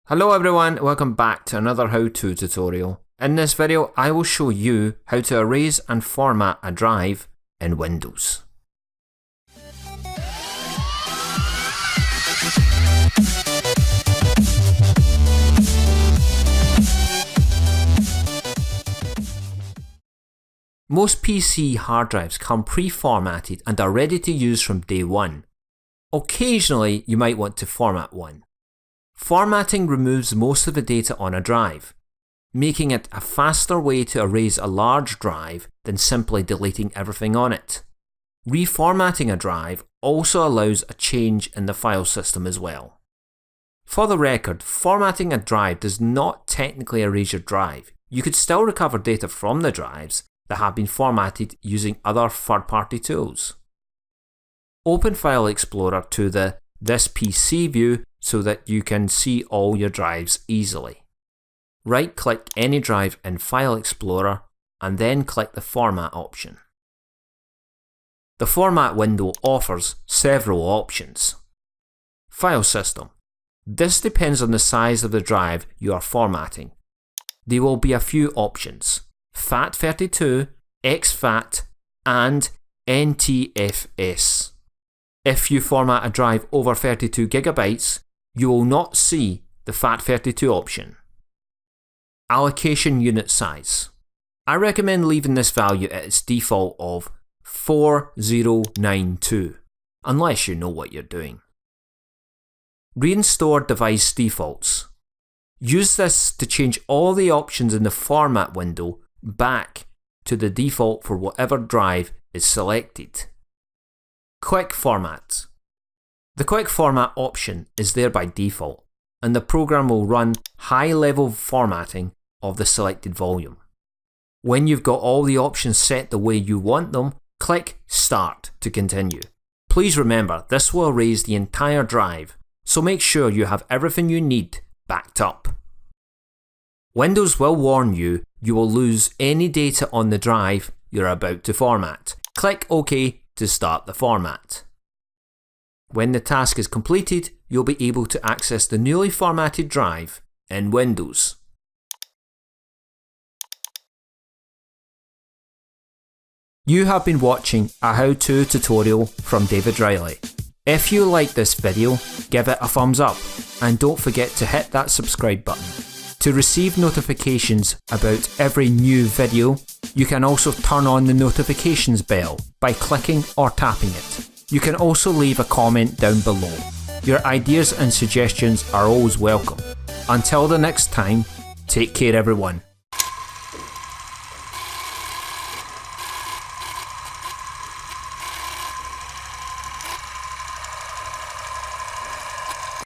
Hello everyone, welcome back to another how-to tutorial. In this video I will show you how to erase and format a drive in Windows. Most PC hard drives come pre-formatted and are ready to use from day one. Occasionally you might want to format one. Formatting removes most of the data on a drive, making it a faster way to erase a large drive than simply deleting everything on it. Reformatting a drive also allows a change in the file system as well. For the record, formatting a drive does not technically erase your drive. You could still recover data from the drives that have been formatted using other third-party tools. Open File Explorer to the This PC view so that you can see all your drives easily. Right-click any drive in File Explorer and then click the Format option. The Format window offers several options. File System. This depends on the size of the drive you are formatting. There will be a few options: FAT32, exFAT, and NTFS. If you format a drive over 32 GB, you will not see the FAT32 option. Allocation unit size. I recommend leaving this value at its default of 4092, unless you know what you're doing. Reinstore device defaults. Use this to change all the options in the format window back to the default for whatever drive is selected. Quick Format. The Quick Format option is there by default, and the program will run high-level formatting of the selected volume. When you've got all the options set the way you want them, click Start to continue. Please remember, this will erase the entire drive, so make sure you have everything you need backed up. Windows will warn you will lose any data on the drive you're about to format. Click OK to start the format. When the task is completed, you'll be able to access the newly formatted drive in Windows. You have been watching a how-to tutorial from David Reilly. If you like this video, give it a thumbs up and don't forget to hit that subscribe button. To receive notifications about every new video, you can also turn on the notifications bell by clicking or tapping it. You can also leave a comment down below. Your ideas and suggestions are always welcome. Until the next time, take care everyone.